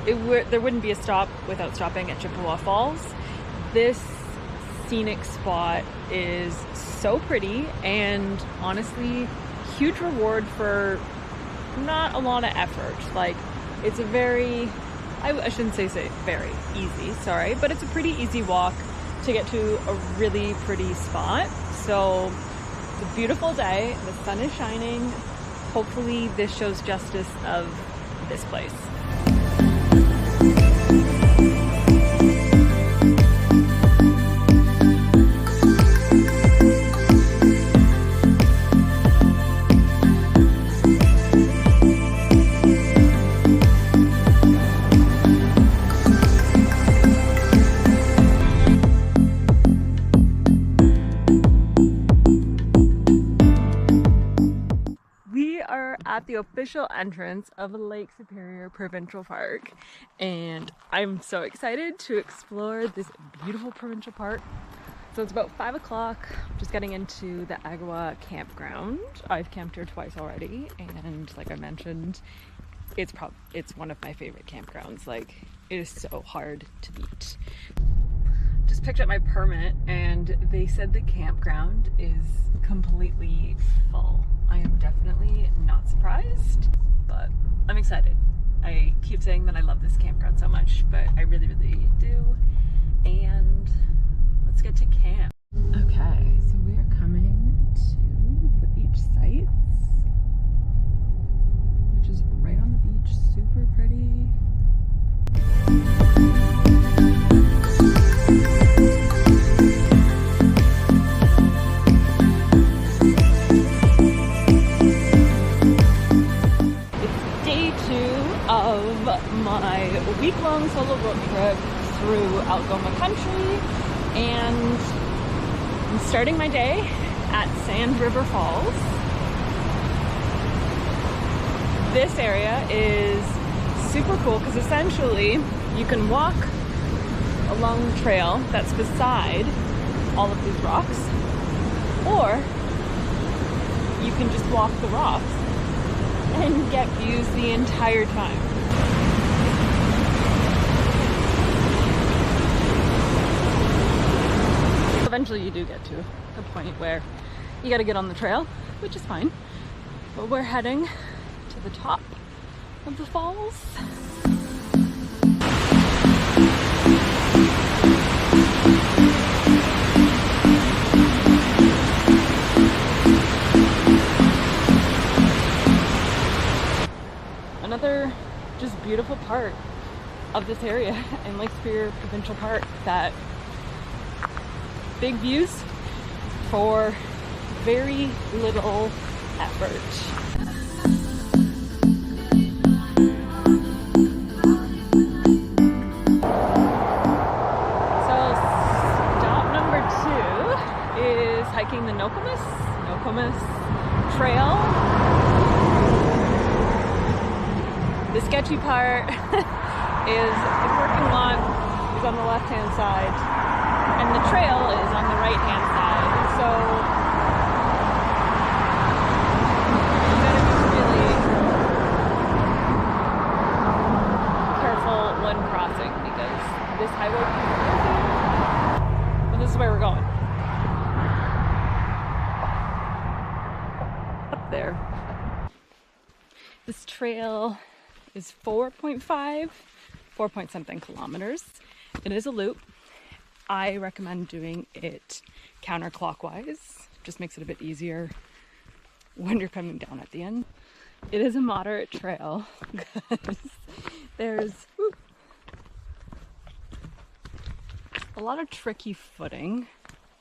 there wouldn't be a stop without stopping at Chippewa Falls. This scenic spot is so pretty and honestly huge reward for not a lot of effort. Like, it's a very, I shouldn't say very easy, sorry, but it's a pretty easy walk to get to a really pretty spot. So it's a beautiful day, the sun is shining. Hopefully this shows justice of this place. At the official entrance of Lake Superior Provincial Park, and I'm so excited to explore this beautiful provincial park. So it's about 5 o'clock, just getting into the Agawa campground. I've camped here twice already, and like I mentioned, it's one of my favorite campgrounds. Like, it is so hard to beat. Just picked up my permit and they said the campground is completely full. I am definitely not surprised, but I'm excited. I keep saying that I love this campground so much, but I really, really do. And let's get to camp. Okay, so we are coming to the beach sites, which is right on the beach, super pretty. My week-long solo road trip through Algoma Country, and I'm starting my day at Sand River Falls. This area is super cool because essentially you can walk along the trail that's beside all of these rocks, or you can just walk the rocks and get views the entire time. Eventually you do get to a point where you gotta get on the trail, which is fine. But we're heading to the top of the falls. Another just beautiful part of this area in Lake Superior Provincial Park, that big views for very little effort. So stop number 2 is hiking the Nokomis Trail. The sketchy part is the parking lot is on the left-hand side, and the trail is on the right-hand side, so you gotta be really careful when crossing, because this highway can be crazy. But this is where we're going. Up there. This trail is 4 point something kilometers. It is a loop. I recommend doing it counterclockwise. Just makes it a bit easier when you're coming down at the end. It is a moderate trail because there's a lot of tricky footing,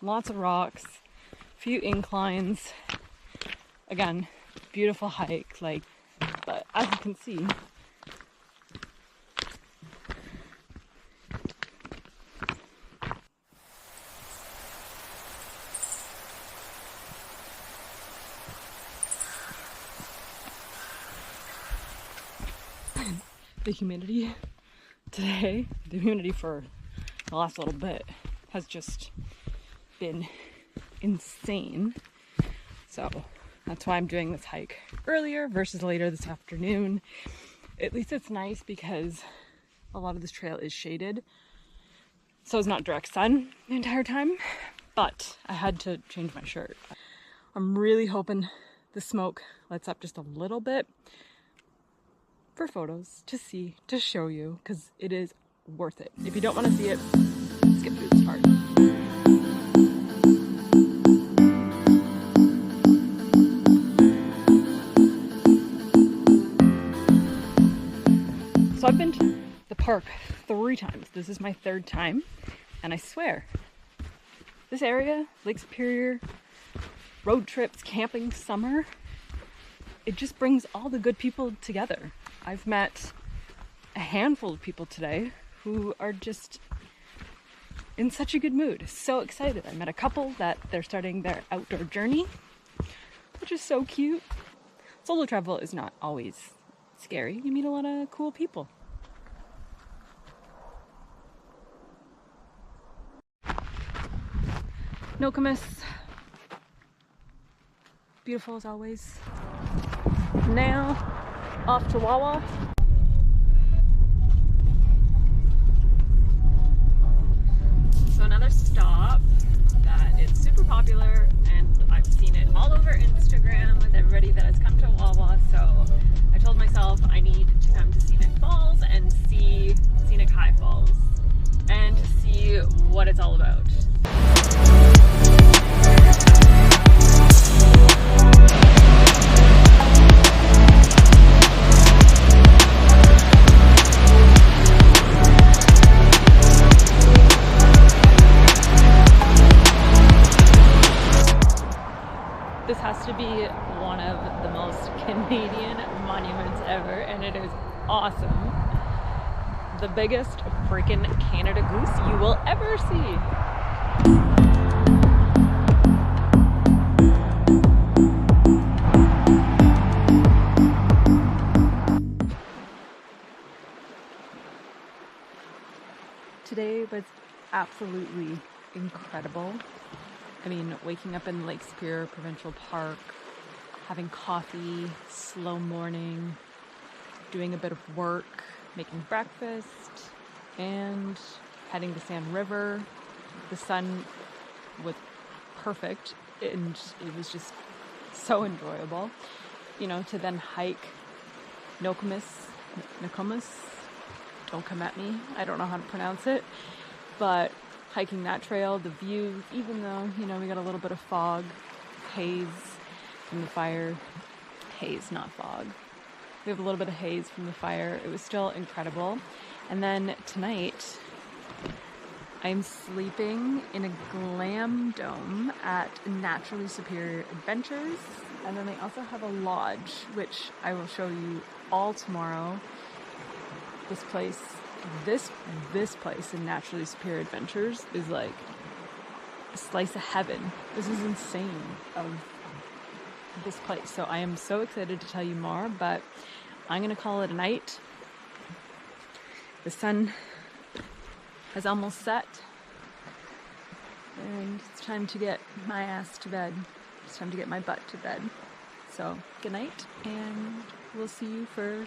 lots of rocks, a few inclines. Again, beautiful hike, like, but as you can see, the humidity today, the humidity for the last little bit has just been insane. So that's why I'm doing this hike earlier versus later this afternoon. At least it's nice because a lot of this trail is shaded, so it's not direct sun the entire time, but I had to change my shirt. I'm really hoping the smoke lets up just a little bit for photos to see, to show you, because it is worth it. If you don't want to see it, skip through this part. So I've been to the park 3 times. This is my 3rd time, and I swear, this area, Lake Superior, road trips, camping, summer, it just brings all the good people together. I've met a handful of people today who are just in such a good mood, so excited. I met a couple that they're starting their outdoor journey, which is so cute. Solo travel is not always scary. You meet a lot of cool people. Nokomis, beautiful as always. Now off to Wawa. So another stop that is super popular, and I've seen it all over Instagram with everybody that has come to Wawa. So I told myself I need to come to Scenic Falls and see Scenic High Falls and to see what it's all about. This has to be one of the most Canadian monuments ever, and it is awesome. The biggest freaking Canada goose you will ever see. Today was absolutely incredible. I mean, waking up in Lake Superior Provincial Park, having coffee, slow morning, doing a bit of work, making breakfast, and heading to Sand River. The sun was perfect, and it was just so enjoyable. You know, to then hike Nokomis, don't come at me, I don't know how to pronounce it, but hiking that trail, the views, even though, you know, we got a little bit of fog, haze from the fire, haze, not fog. We have a little bit of haze from the fire. It was still incredible. And then tonight, I'm sleeping in a glam dome at Naturally Superior Adventures. And then they also have a lodge, which I will show you all tomorrow. This place in Naturally Superior Adventures is like a slice of heaven. This is insane of this place. So I am so excited to tell you more, but I'm gonna call it a night. The sun has almost set, and it's time to get my ass to bed. It's time to get my butt to bed. So good night, and we'll see you for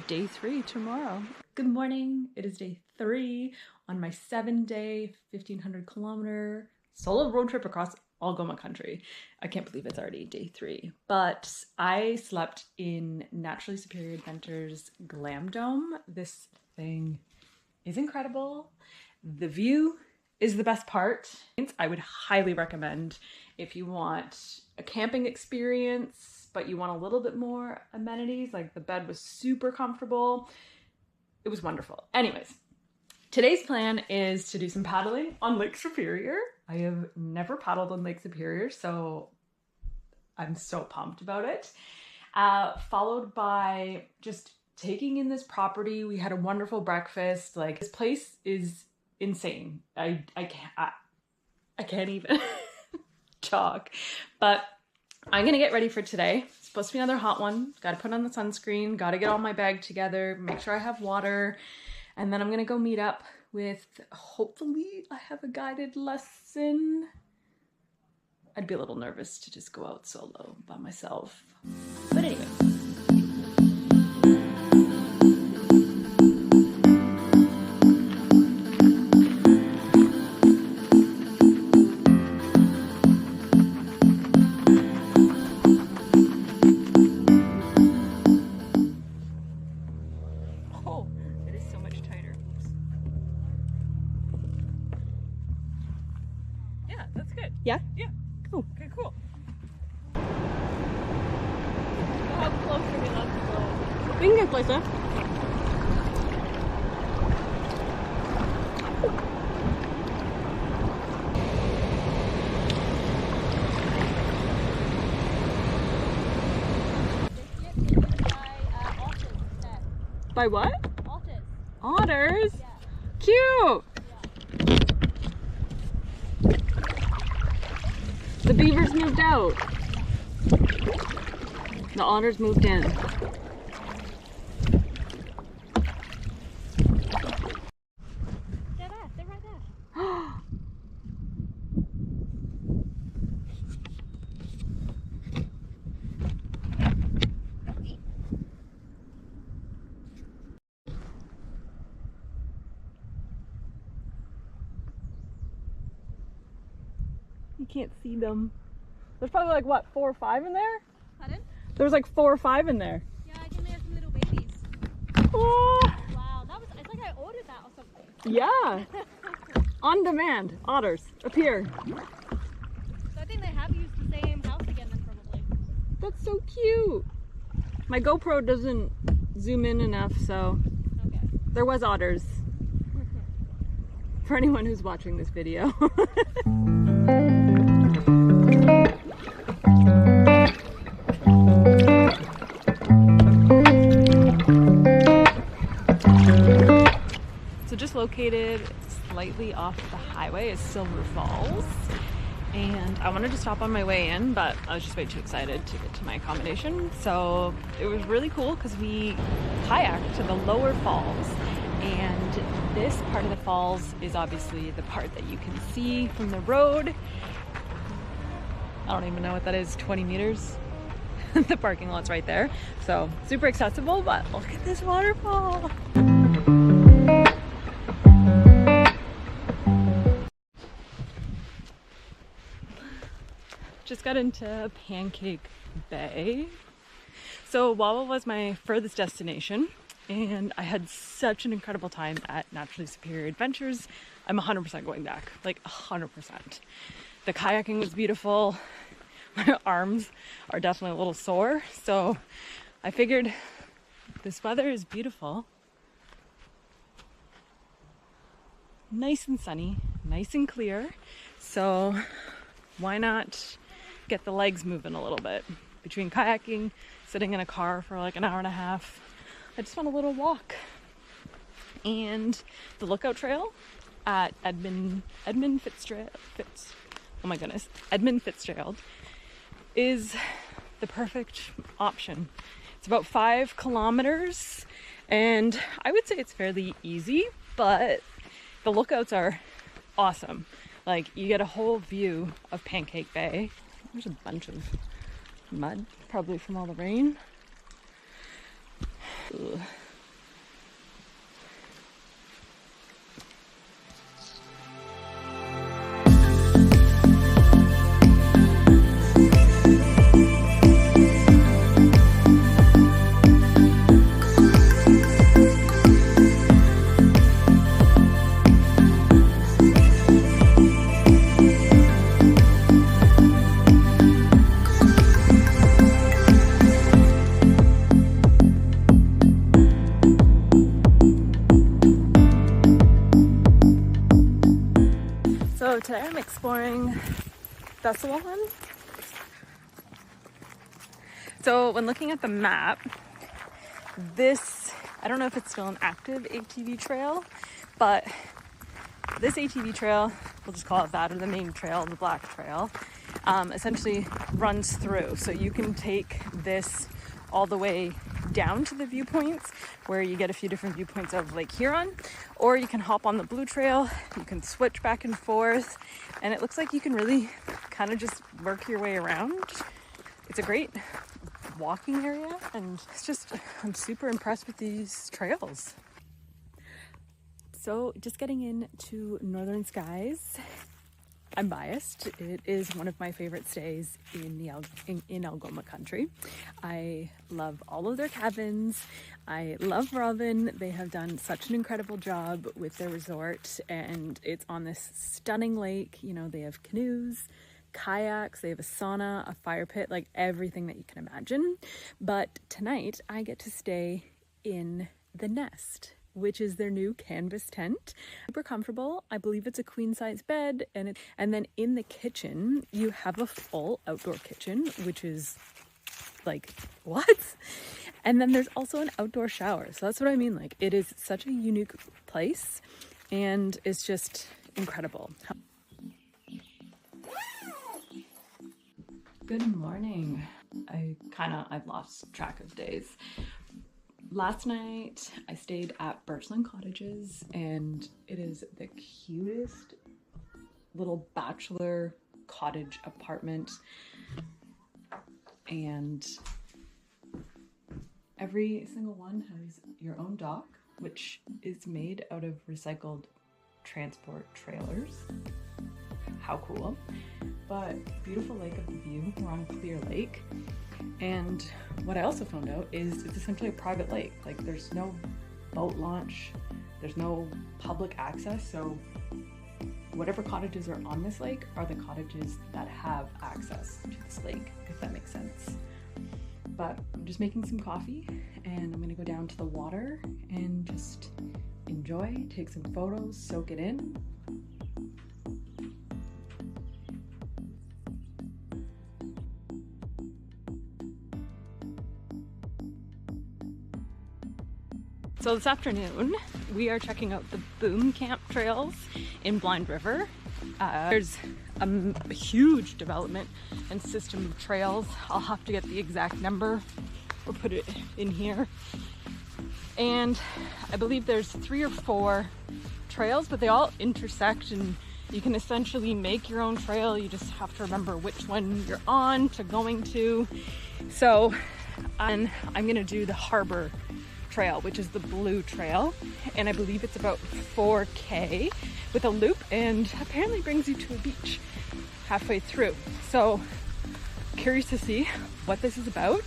day 3 tomorrow. Good morning. It is day 3 on my 7-day, 1,500 kilometer solo road trip across Algoma Country. I can't believe it's already day 3, but I slept in Naturally Superior Adventures Glam Dome. This thing is incredible. The view is the best part. I would highly recommend if you want a camping experience, but you want a little bit more amenities. Like, the bed was super comfortable. It was wonderful. Anyways, today's plan is to do some paddling on Lake Superior. I have never paddled on Lake Superior, so I'm so pumped about it. Followed by just taking in this property. We had a wonderful breakfast. Like, this place is insane. I can't even talk, but I'm gonna get ready for today. It's supposed to be another hot one. Gotta put on the sunscreen, gotta get all my bag together, make sure I have water, and then I'm gonna go meet up with, hopefully I have a guided lesson. I'd be a little nervous to just go out solo by myself. But anyway. that's good. Yeah? Yeah. Cool. Okay, cool. How close are we allowed to go? We can get closer. By what? Otters. Otters? Yeah. Cute! Yeah. The beavers moved out. The otters moved in. They're there. They're right there. You can't see them. There's probably like, what, 4 or 5 in there? Pardon? There was like 4 or 5 in there. Yeah, I think they have some little babies. Oh, Wow, that was, it's like I ordered that or something. yeah. On demand. Otters. Appear. So I think they have used the same house again then probably. That's so cute. My GoPro doesn't zoom in enough, so Okay. there was otters. For anyone who's watching this video. So just located slightly off the highway is Silver Falls. And I wanted to stop on my way in, but I was just way too excited to get to my accommodation. So it was really cool because we kayaked to the lower falls. And this part of the falls is obviously the part that you can see from the road. I don't even know what that is, 20 meters. The parking lot's right there. So super accessible, but look at this waterfall. Just got into Pancake Bay. So Wawa was my furthest destination, and I had such an incredible time at Naturally Superior Adventures. I'm 100% going back, like 100%. The kayaking was beautiful. My arms are definitely a little sore, so I figured this weather is beautiful. Nice and sunny, nice and clear. So why not get the legs moving a little bit? Between kayaking, sitting in a car for like an hour and a half, I just want a little walk. And the lookout trail at Edmund Fitzgerald, Edmund Fitzgerald is the perfect option. It's about 5 kilometers, and I would say it's fairly easy, but the lookouts are awesome. Like, you get a whole view of Pancake Bay. There's a bunch of mud, probably from all the rain. Ugh. So today I'm exploring Thessalon. So when looking at the map, this, I don't know if it's still an active ATV trail, but this ATV trail, we'll just call it that, or the main trail, the black trail, essentially runs through. So you can take this all the way down to the viewpoints where you get a few different viewpoints of Lake Huron, or you can hop on the blue trail, you can switch back and forth, and it looks like you can really kind of just work your way around. It's a great walking area, and it's just, I'm super impressed with these trails. So just getting into Northern Skies, I'm biased. It is one of my favorite stays in Algoma Country. I love all of their cabins. I love Robin. They have done such an incredible job with their resort, and it's on this stunning lake. You know, they have canoes, kayaks, they have a sauna, a fire pit, like everything that you can imagine. But tonight I get to stay in the Nest, which is their new canvas tent. Super comfortable. I believe it's a queen size bed, and then in the kitchen you have a full outdoor kitchen, which is like, what? And then there's also an outdoor shower. So that's what I mean. Like, it is such a unique place, and it's just incredible. Good morning. I've lost track of days. Last night I stayed at Birchland Cottages, and it is the cutest little bachelor cottage apartment, and every single one has your own dock, which is made out of recycled transport trailers. How cool. But beautiful lake of the view. We're on Clear Lake. And what I also found out is it's essentially a private lake. Like, there's no boat launch, there's no public access, so whatever cottages are on this lake are the cottages that have access to this lake, if that makes sense. But I'm just making some coffee, and I'm gonna go down to the water and just enjoy, take some photos, soak it in. So this afternoon, we are checking out the Boom Camp trails in Blind River. There's a huge development and system of trails. I'll have to get the exact number or put it in here. And I believe there's 3 or 4 trails, but they all intersect, and you can essentially make your own trail. You just have to remember which one you're on to going to. So I'm gonna do the Harbor Trail, which is the blue trail, and I believe it's about 4K with a loop, and apparently brings you to a beach halfway through. So curious to see what this is about.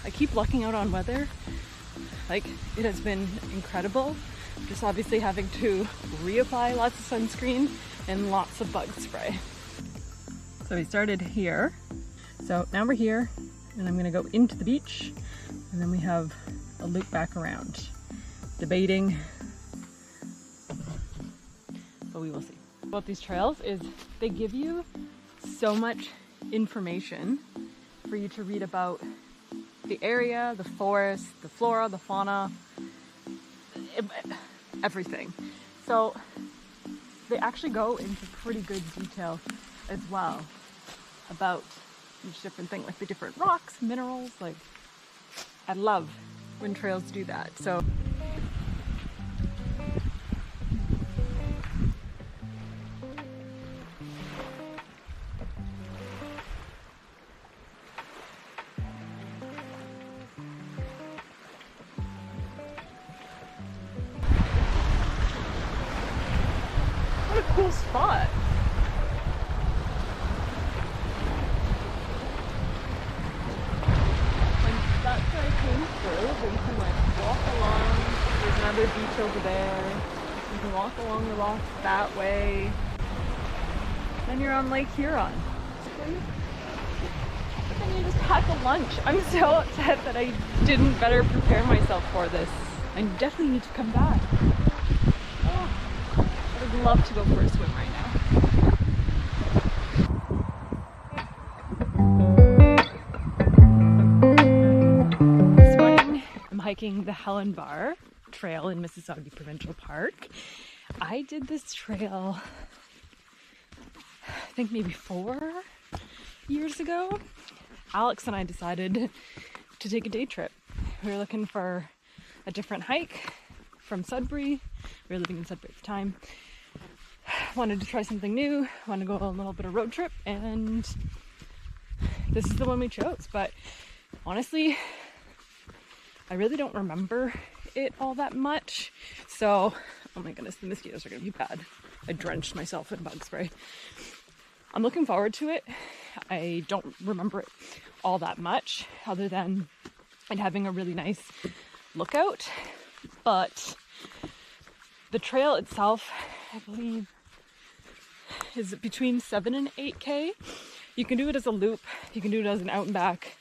I keep lucking out on weather. Like, it has been incredible. Just obviously having to reapply lots of sunscreen and lots of bug spray. So we started here. So now we're here, and I'm gonna go into the beach, and then we have a loop back around. Debating, but we will see. About these trails is they give you so much information for you to read about the area, the forest, the flora, the fauna, everything. So they actually go into pretty good detail as well about each different thing, like the different rocks, minerals. Like, I love when trails do that. So what a cool spot. You can like walk along, there's another beach over there, you can walk along the rocks that way, then you're on Lake Huron. But then you just pack a lunch. I'm so upset that I didn't better prepare myself for this. I definitely need to come back. Oh, I would love to go for a swim right now. Hiking the Helenbar trail in Mississagi Provincial Park. I did this trail, I think maybe 4 years ago. Alex and I decided to take a day trip. We were looking for a different hike from Sudbury. We were living in Sudbury at the time. Wanted to try something new, wanted to go on a little bit of road trip, and this is the one we chose. But honestly, I really don't remember it all that much. So, oh my goodness, the mosquitoes are gonna be bad. I drenched myself in bug spray. I'm looking forward to it. I don't remember it all that much other than it having a really nice lookout, but the trail itself, I believe, is between 7 and 8K. You can do it as a loop, you can do it as an out and back,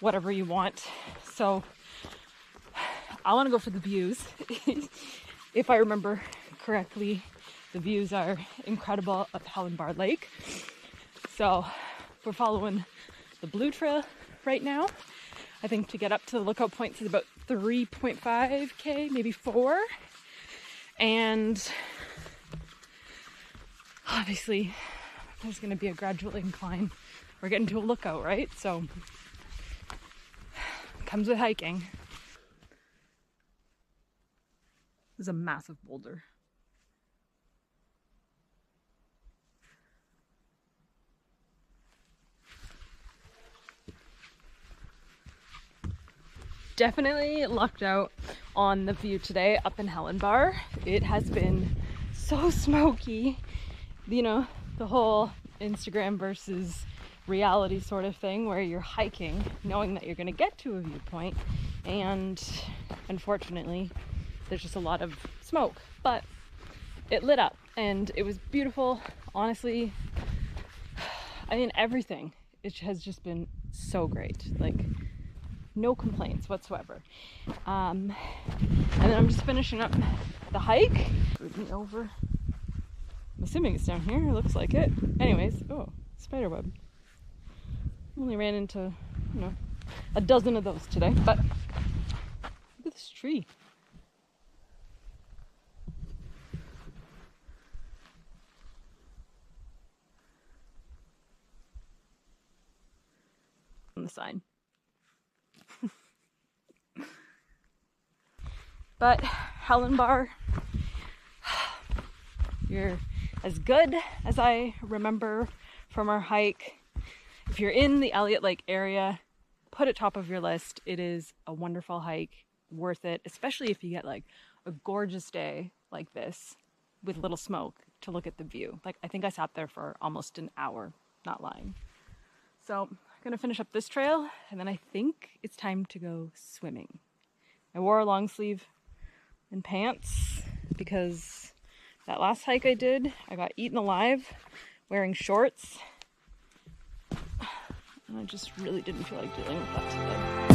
whatever you want. So I want to go for the views. If I remember correctly, the views are incredible at Helenbar Lake. So we're following the blue trail right now. I think to get up to the lookout points is about 3.5K, maybe 4. And obviously there's going to be a gradual incline. We're getting to a lookout, right? So it comes with hiking. There's a massive boulder. Definitely lucked out on the view today up in Helenbar. It has been so smoky. You know, the whole Instagram versus reality sort of thing where you're hiking knowing that you're going to get to a viewpoint, and unfortunately there's just a lot of smoke, but it lit up and it was beautiful. Honestly, I mean, everything, it has just been so great. Like, no complaints whatsoever. And then I'm just finishing up the hike. Move me over. I'm assuming it's down here. It looks like it. Anyways, oh, spider web. Only ran into, you know, a dozen of those today, but look at this tree. On the sign. But Helenbar, you're as good as I remember from our hike. If you're in the Elliott Lake area, put it top of your list. It is a wonderful hike, worth it, especially if you get like a gorgeous day like this with little smoke to look at the view. Like, I think I sat there for almost an hour, not lying. So I'm gonna finish up this trail and then I think it's time to go swimming. I wore a long sleeve and pants because that last hike I did, I got eaten alive wearing shorts. And I just really didn't feel like dealing with that today.